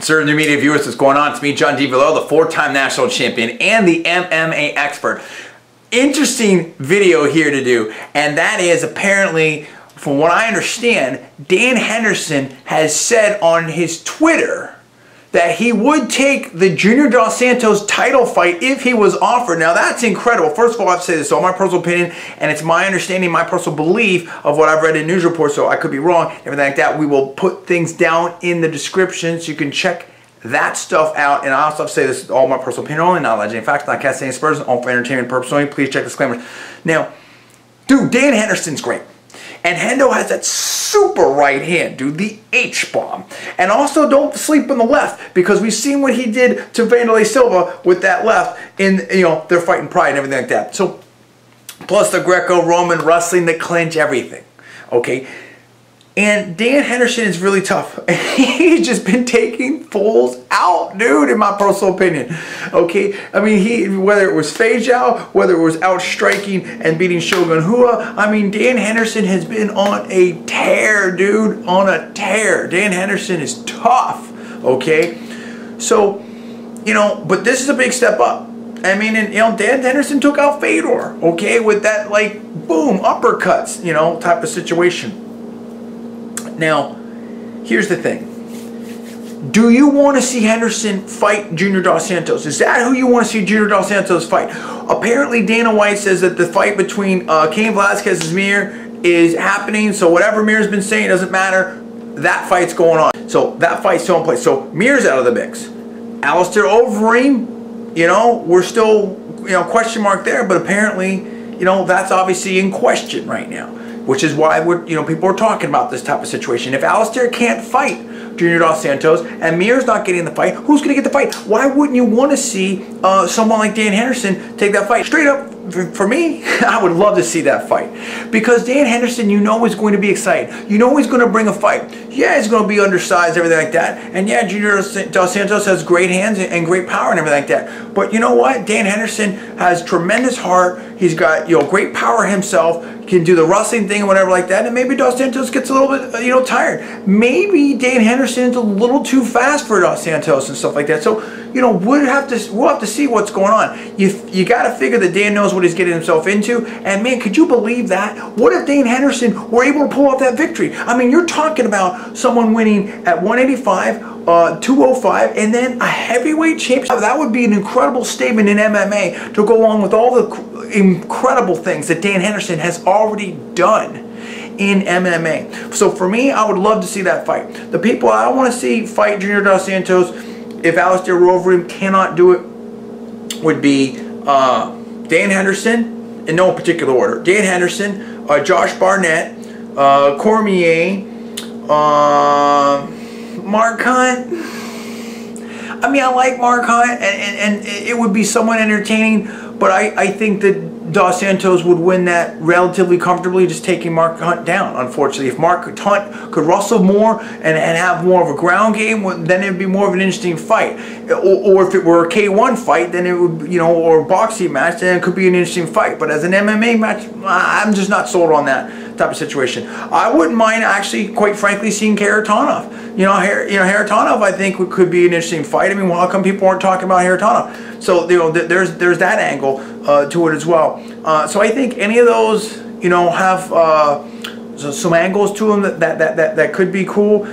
Conservative Media viewers, what's going on? It's me, John Villarreal, the four-time national champion and the MMA expert. Interesting video here to do, and that is apparently, from what I understand, Dan Henderson has said on his Twitter that he would take the Junior Dos Santos title fight if he was offered. Now that's incredible. First of all, I have to say this is all my personal opinion, and it's my understanding, my personal belief of what I've read in news reports, so I could be wrong, everything like that. We will put things down in the description so you can check that stuff out. And I also have to say this is all my personal opinion only, not alleged any facts, not casting any spurs, all for entertainment purposes only. Please check disclaimers. Now, dude, Dan Henderson's great. And Hendo has that super right hand, dude, the H-bomb. And also don't sleep on the left, because we've seen what he did to Vanderlei Silva with that left in, you know, their fighting pride and everything like that. So, plus the Greco-Roman wrestling, the clinch, everything. Okay? And Dan Henderson is really tough. He's just been taking fools out, dude, in my personal opinion. Okay? I mean, whether it was Feijao, whether it was outstriking and beating Shogun Rua, I mean, Dan Henderson has been on a tear, dude. On a tear. Dan Henderson is tough. Okay? So, you know, but this is a big step up. I mean, and, you know, Dan Henderson took out Fedor, okay, with that, like, boom, uppercuts, you know, type of situation. Now, here's the thing. Do you want to see Henderson fight Junior Dos Santos? Is that who you want to see Junior Dos Santos fight? Apparently, Dana White says that the fight between Cain Velasquez and Mir is happening. So whatever Mir's been saying doesn't matter. That fight's going on. So that fight's still in place. So Mir's out of the mix. Alistair Overeem, you know, we're still, you know, question mark there. But apparently, you know, that's obviously in question right now. Which is why we're, you know, people are talking about this type of situation. If Alistair can't fight Junior Dos Santos and Mir's not getting the fight, who's going to get the fight? Why wouldn't you want to see someone like Dan Henderson take that fight? Straight up, for me, I would love to see that fight. Because Dan Henderson, you know, is going to be excited. You know he's going to bring a fight. Yeah, he's going to be undersized, everything like that. And yeah, Junior Dos Santos has great hands and great power and everything like that. But you know what? Dan Henderson has tremendous heart. He's got, you know, great power himself. Can do the wrestling thing and whatever like that, and maybe Dos Santos gets a little bit, you know, tired. Maybe Dan Henderson's a little too fast for Dos Santos and stuff like that. So, you know, we'll have to see what's going on. You got to figure that Dan knows what he's getting himself into. And man, could you believe that? What if Dan Henderson were able to pull off that victory? I mean, you're talking about someone winning at 185, 205, and then a heavyweight championship. That would be an incredible statement in MMA to go along with all the incredible things that Dan Henderson has already done in MMA. So for me, I would love to see that fight. The people I want to see fight Junior Dos Santos, if Alistair Overeem cannot do it, would be Dan Henderson, in no particular order. Dan Henderson, Josh Barnett, Cormier, Mark Hunt. I mean, I like Mark Hunt, and it would be somewhat entertaining, but I think that Dos Santos would win that relatively comfortably, just taking Mark Hunt down, unfortunately. If Mark Hunt could wrestle more and have more of a ground game, then it would be more of an interesting fight. Or if it were a K1 fight, then it would, you know, or a boxing match, then it could be an interesting fight. But as an MMA match, I'm just not sold on that type of situation. I wouldn't mind, actually, quite frankly, seeing Kharitonov. You know, Kharitonov, I think, could be an interesting fight. I mean, well, how come people aren't talking about Kharitonov? So, you know, there's that angle to it as well. So I think any of those, you know, have some angles to them that could be cool.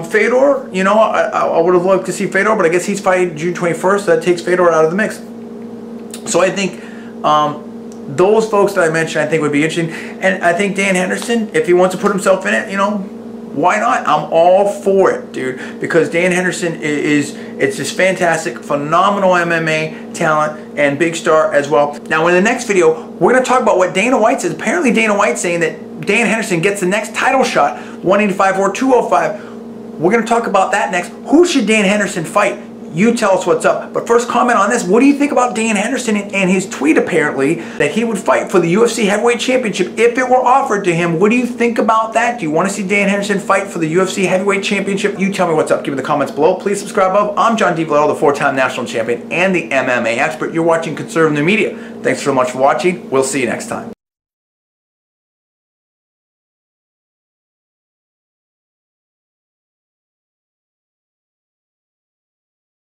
Fedor, you know, I would have loved to see Fedor, but I guess he's fighting June 21st, so that takes Fedor out of the mix. So I think those folks that I mentioned, I think would be interesting. And I think Dan Henderson, if he wants to put himself in it, you know, why not? I'm all for it, dude. Because Dan Henderson it's just fantastic, phenomenal MMA talent, and big star as well. Now, in the next video, we're going to talk about what Dana White says. Apparently, Dana White's saying that Dan Henderson gets the next title shot, 185 or 205. We're going to talk about that next. Who should Dan Henderson fight? You tell us what's up. But first, comment on this. What do you think about Dan Henderson and his tweet, apparently, that he would fight for the UFC Heavyweight Championship if it were offered to him? What do you think about that? Do you want to see Dan Henderson fight for the UFC Heavyweight Championship? You tell me what's up. Give me the comments below. Please subscribe above. I'm John Villarreal, the four-time national champion and the MMA expert. You're watching Conservative Media. Thanks so much for watching. We'll see you next time.